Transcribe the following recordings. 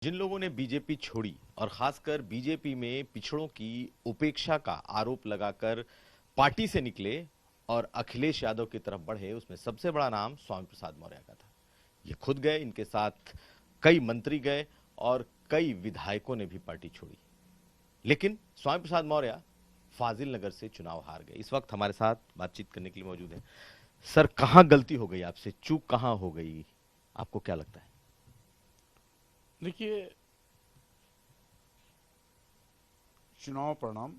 जिन लोगों ने बीजेपी छोड़ी और खासकर बीजेपी में पिछड़ों की उपेक्षा का आरोप लगाकर पार्टी से निकले और अखिलेश यादव की तरफ बढ़े, उसमें सबसे बड़ा नाम स्वामी प्रसाद मौर्य का था। ये खुद गए, इनके साथ कई मंत्री गए और कई विधायकों ने भी पार्टी छोड़ी। लेकिन स्वामी प्रसाद मौर्य फाजिल नगर से चुनाव हार गए। इस वक्त हमारे साथ बातचीत करने के लिए मौजूद हैं। सर, कहां गलती हो गई आपसे, चूक कहां हो गई, आपको क्या लगता है? देखिए, चुनाव परिणाम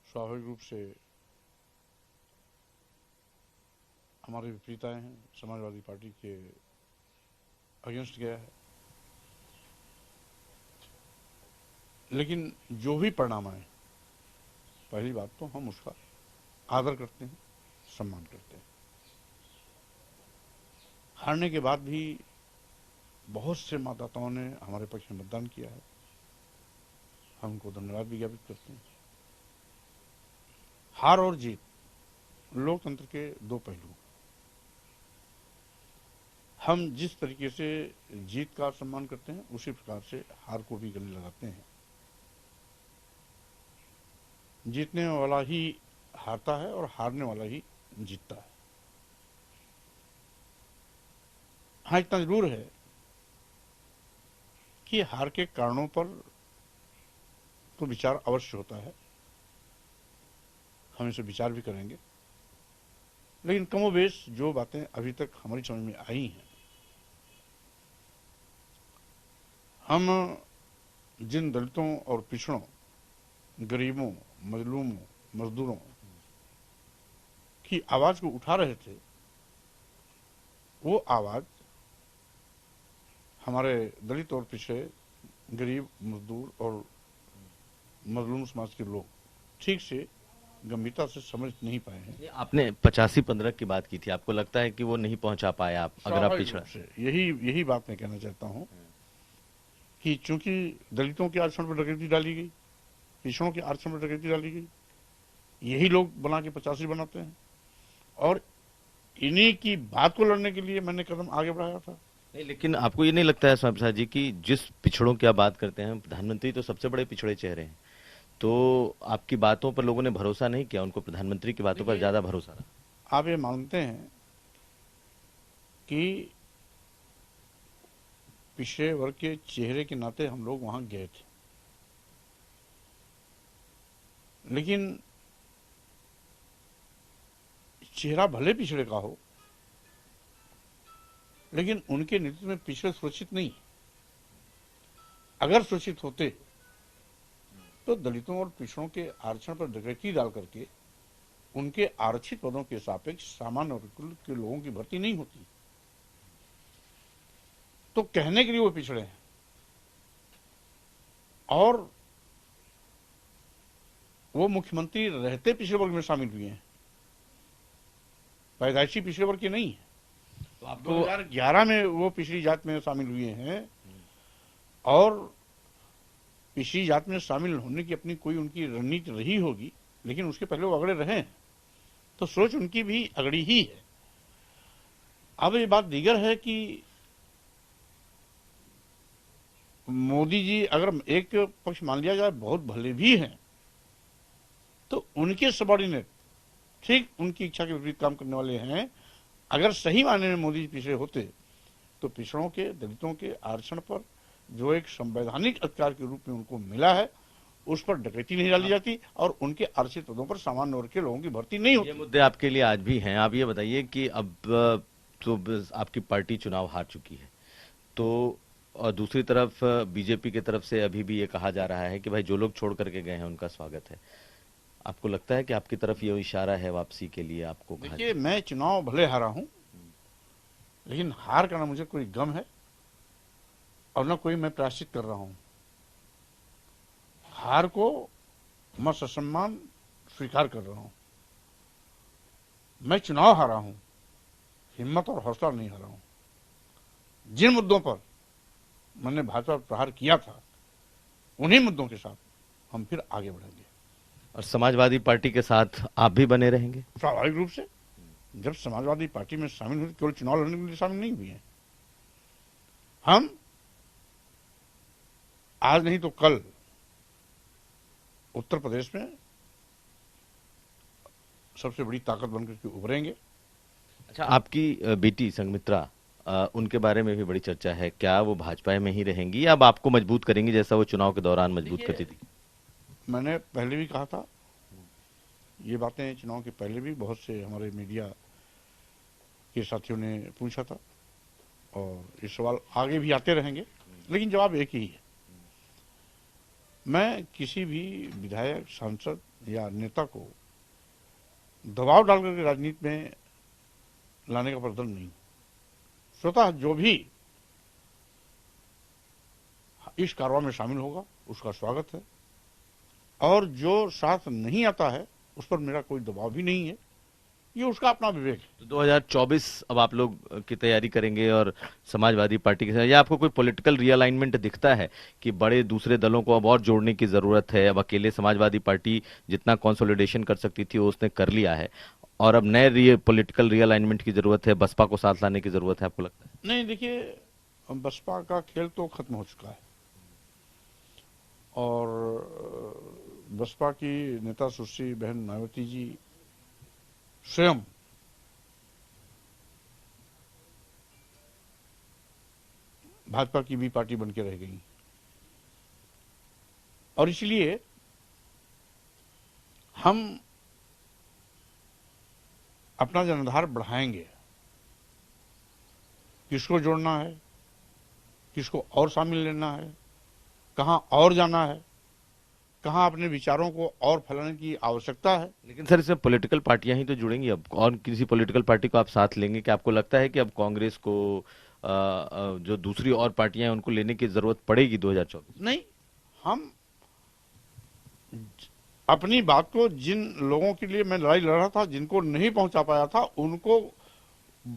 स्वाभाविक रूप से हमारे विपरीत आए हैं। समाजवादी पार्टी के अगेंस्ट गया है, लेकिन जो भी परिणाम आए, पहली बात तो हम उसका आदर करते हैं, सम्मान करते हैं। हारने के बाद भी बहुत से मतदाताओं ने हमारे पक्ष में मतदान किया है, हम उनको धन्यवाद भी ज्ञापित करते हैं। हार और जीत लोकतंत्र के दो पहलू। हम जिस तरीके से जीत का सम्मान करते हैं, उसी प्रकार से हार को भी गले लगाते हैं। जीतने वाला ही हारता है और हारने वाला ही जीतता है। हाँ, इतना जरूर है कि हार के कारणों पर तो विचार अवश्य होता है, हम इसे विचार भी करेंगे। लेकिन कमोबेश जो बातें अभी तक हमारी समझ में आई हैं, हम जिन दलितों और पिछड़ों, गरीबों, मजलूमों, मजदूरों की आवाज को उठा रहे थे, वो आवाज हमारे दलित और पिछड़े, गरीब, मजदूर और मजलूम समाज के लोग ठीक से गंभीरता से समझ नहीं पाए हैं। आपने 85-15 की बात की थी, आपको लगता है कि वो नहीं पहुंचा पाए आप, अगर आप पिछड़ा? यही बात मैं कहना चाहता हूं कि चूंकि दलितों के आरक्षण पर डकैती डाली गई, पिछड़ों के आरक्षण पर डकैती डाली गई, यही लोग बना के 85 बनाते हैं, और इन्हीं की बात को लड़ने के लिए मैंने कदम आगे बढ़ाया था। नहीं, लेकिन आपको ये नहीं लगता है स्वामी प्रसाद जी कि जिस पिछड़ों की आप बात करते हैं, प्रधानमंत्री तो सबसे बड़े पिछड़े चेहरे हैं, तो आपकी बातों पर लोगों ने भरोसा नहीं किया, उनको प्रधानमंत्री की बातों पर ज्यादा भरोसा रहा? आप ये मानते हैं कि पिछड़े वर्ग के चेहरे के नाते हम लोग वहां गए थे, लेकिन चेहरा भले पिछड़े का हो, लेकिन उनके नेतृत्व में पिछड़े सुरक्षित नहीं। अगर सुरक्षित होते तो दलितों और पिछड़ों के आरक्षण पर डकैती डाल करके उनके आरक्षित पदों के सापेक्ष सामान्य वर्ग के लोगों की भर्ती नहीं होती। तो कहने के लिए वो पिछड़े हैं, और वो मुख्यमंत्री रहते पिछड़े वर्ग में शामिल हुए हैं, पैदाइशी पिछड़े वर्ग के नहीं है। तो आपको 2011 में वो पिछड़ी जात में शामिल हुए हैं, और पिछड़ी जात में शामिल होने की अपनी कोई उनकी रणनीति रही होगी, लेकिन उसके पहले वो अगड़े रहे हैं, तो सोच उनकी भी अगड़ी ही है। अब ये बात दीगर है कि मोदी जी, अगर एक पक्ष मान लिया जाए, बहुत भले भी हैं, तो उनके सबॉर्डिनेट ठीक उनकी इच्छा के विपरीत काम करने वाले हैं। अगर सही मायने में मोदी जी पिछड़े होते, तो पिछड़ों के, दलितों के आरक्षण पर जो एक संवैधानिक अधिकार के रूप में उनको मिला है, उस पर डकैती नहीं डाली जाती, और उनके आरक्षित पदों पर सामान्य वर्ग के लोगों की भर्ती नहीं होती। ये मुद्दे आपके लिए आज भी हैं। आप ये बताइए कि अब तो आपकी पार्टी चुनाव हार चुकी है, तो और दूसरी तरफ बीजेपी की तरफ से अभी भी ये कहा जा रहा है कि भाई जो लोग छोड़ करके गए हैं उनका स्वागत है। आपको लगता है कि आपकी तरफ ये इशारा है वापसी के लिए? आपको देखिए, मैं चुनाव भले हारा हूं, लेकिन हार का ना मुझे कोई गम है और ना कोई मैं प्रायश्चित कर रहा हूं। हार को मैं ससम्मान स्वीकार कर रहा हूं। मैं चुनाव हारा हूं, हिम्मत और हौसला नहीं हारा हूं। जिन मुद्दों पर मैंने भाजपा पर प्रहार किया था, उन्हीं मुद्दों के साथ हम फिर आगे बढ़ेंगे। और समाजवादी पार्टी के साथ आप भी बने रहेंगे? स्वाभाविक रूप से। जब समाजवादी पार्टी में शामिल हुए, केवल चुनाव लड़ने के लिए शामिल नहीं हुए हैं, हम आज नहीं तो कल उत्तर प्रदेश में सबसे बड़ी ताकत बनकर के उभरेंगे। अच्छा, आपकी बेटी संघमित्रा, उनके बारे में भी बड़ी चर्चा है। क्या वो भाजपा में ही रहेंगी या अब आपको मजबूत करेंगी जैसा वो चुनाव के दौरान मजबूत करती थी? मैंने पहले भी कहा था, ये बातें चुनाव के पहले भी बहुत से हमारे मीडिया के साथियों ने पूछा था और ये सवाल आगे भी आते रहेंगे, लेकिन जवाब एक ही है। मैं किसी भी विधायक, सांसद या नेता को दबाव डाल करके राजनीति में लाने का प्रदर्शन नहीं। स्वतः जो भी इस कारवां में शामिल होगा उसका स्वागत है, और जो साथ नहीं आता है उस पर मेरा कोई दबाव भी नहीं है, ये उसका अपना विवेक है। तो 2024 अब आप लोग की तैयारी करेंगे और समाजवादी पार्टी के साथ, या आपको कोई पॉलिटिकल रीअलाइनमेंट दिखता है कि बड़े दूसरे दलों को अब और जोड़ने की जरूरत है? अब अकेले समाजवादी पार्टी जितना कंसोलिडेशन कर सकती थी वो उसने कर लिया है और अब नए पॉलिटिकल रीअलाइनमेंट की जरूरत है, बसपा को साथ लाने की जरूरत है, आपको लगता है? नहीं, देखिए, बसपा का खेल तो खत्म हो चुका है और बसपा की नेता सुश्री बहन मायावती जी स्वयं भाजपा की भी पार्टी बन के रह गई, और इसलिए हम अपना जनाधार बढ़ाएंगे। किसको जोड़ना है, किसको और शामिल लेना है, कहां और जाना है, कहां अपने विचारों को और फैलाने की आवश्यकता है। लेकिन सर, इसमें पॉलिटिकल पार्टियां ही तो जुड़ेंगी। अब और किसी पॉलिटिकल पार्टी को आप साथ लेंगे? क्या आपको लगता है कि अब कांग्रेस को जो दूसरी और पार्टियां हैं उनको लेने की जरूरत पड़ेगी 2024? नहीं, हम अपनी बात को जिन लोगों के लिए मैं लड़ाई लड़ रहा था, जिनको नहीं पहुंचा पाया था, उनको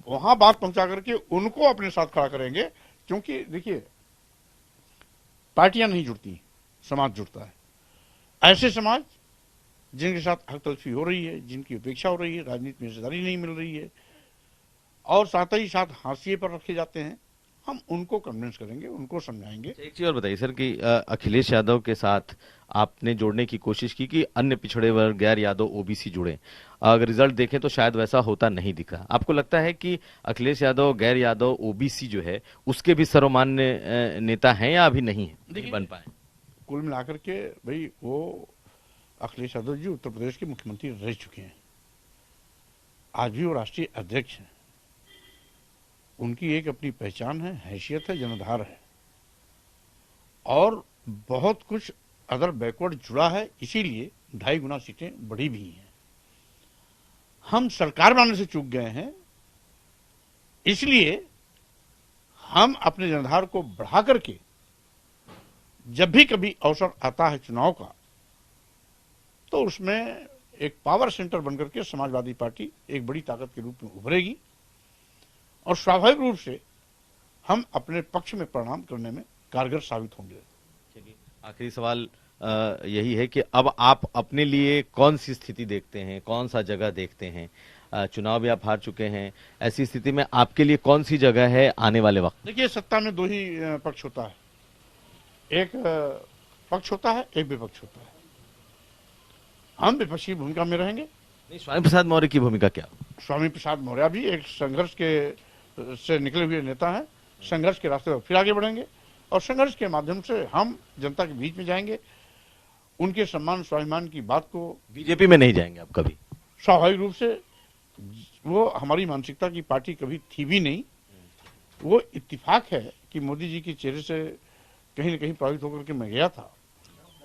वहां बात पहुंचा करके उनको अपने साथ खड़ा करेंगे। क्योंकि देखिए, पार्टियां नहीं जुड़ती, समाज जुड़ता है। ऐसे समाज जिनके साथ हक तलफी हो रही है, जिनकी उपेक्षा हो रही है, राजनीति में हिस्सेदारी नहीं मिल रही है और साथ ही साथ हाशिए पर रखे जाते हैं, हम उनको कन्विंस करेंगे, उनको समझाएंगे। एक चीज और बताइए सर कि अखिलेश यादव के साथ आपने जोड़ने की कोशिश की कि अन्य पिछड़े वर्ग, गैर यादव, ओबीसी जुड़े। अगर रिजल्ट देखें तो शायद वैसा होता नहीं दिखा। आपको लगता है कि अखिलेश यादव, गैर यादव, ओबीसी जो है उसके भी सर्वमान्य नेता हैं या अभी नहीं है, नहीं बन पाए? कुल मिलाकर के भाई, वो अखिलेश यादव जी उत्तर प्रदेश के मुख्यमंत्री रह चुके हैं, आज भी वो राष्ट्रीय अध्यक्ष हैं, उनकी एक अपनी पहचान है, हैसियत है, जनाधार है, और बहुत कुछ अदर बैकवर्ड जुड़ा है, इसीलिए 2.5 गुना सीटें बढ़ी भी हैं। हम सरकार बनाने से चूक गए हैं, इसलिए हम अपने जनाधार को बढ़ा करके जब भी कभी अवसर आता है चुनाव का, तो उसमें एक पावर सेंटर बनकर के समाजवादी पार्टी एक बड़ी ताकत के रूप में उभरेगी और स्वाभाविक रूप से हम अपने पक्ष में परिणाम करने में कारगर साबित होंगे। आखिरी सवाल यही है कि अब आप अपने लिए कौन सी स्थिति देखते हैं, कौन सा जगह देखते हैं? चुनाव भी आप हार चुके हैं, ऐसी स्थिति में आपके लिए कौन सी जगह है आने वाले वक्त? देखिए, सत्ता में 2 ही पक्ष होता है, एक पक्ष होता है, एक विपक्ष होता है। हम विपक्षी भूमिका में रहेंगे। नहीं, स्वामी प्रसाद मौर्य की भूमिका क्या? स्वामी प्रसाद मौर्य भी एक संघर्ष के से निकले हुए नेता हैं, संघर्ष के रास्ते पर फिर आगे बढ़ेंगे और संघर्ष के माध्यम से हम जनता के बीच में जाएंगे, उनके सम्मान स्वाभिमान की बात को। बीजेपी में नहीं जाएंगे आप कभी? स्वाभाविक रूप से वो हमारी मानसिकता की पार्टी कभी थी भी नहीं। वो इत्तेफाक है कि मोदी जी के चेहरे से कहीं न कहीं प्रभावित होकर के मैं गया था,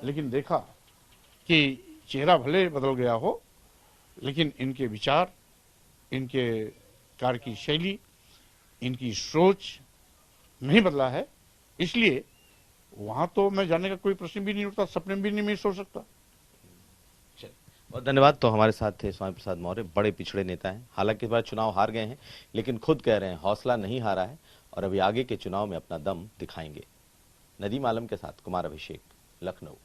लेकिन देखा कि चेहरा भले बदल गया हो, लेकिन इनके विचार, इनके कार्य की शैली, इनकी सोच नहीं बदला है। इसलिए वहां तो मैं जाने का कोई प्रश्न भी नहीं उठता, सपने में भी नहीं मैं सोच सकता। बहुत धन्यवाद। तो हमारे साथ थे स्वामी प्रसाद मौर्य, बड़े पिछड़े नेता हैं, हालांकि इस बार चुनाव हार गए हैं, लेकिन खुद कह रहे हैं हौसला नहीं हारा है और अभी आगे के चुनाव में अपना दम दिखाएंगे। नदीम आलम के साथ कुमार अभिषेक, लखनऊ।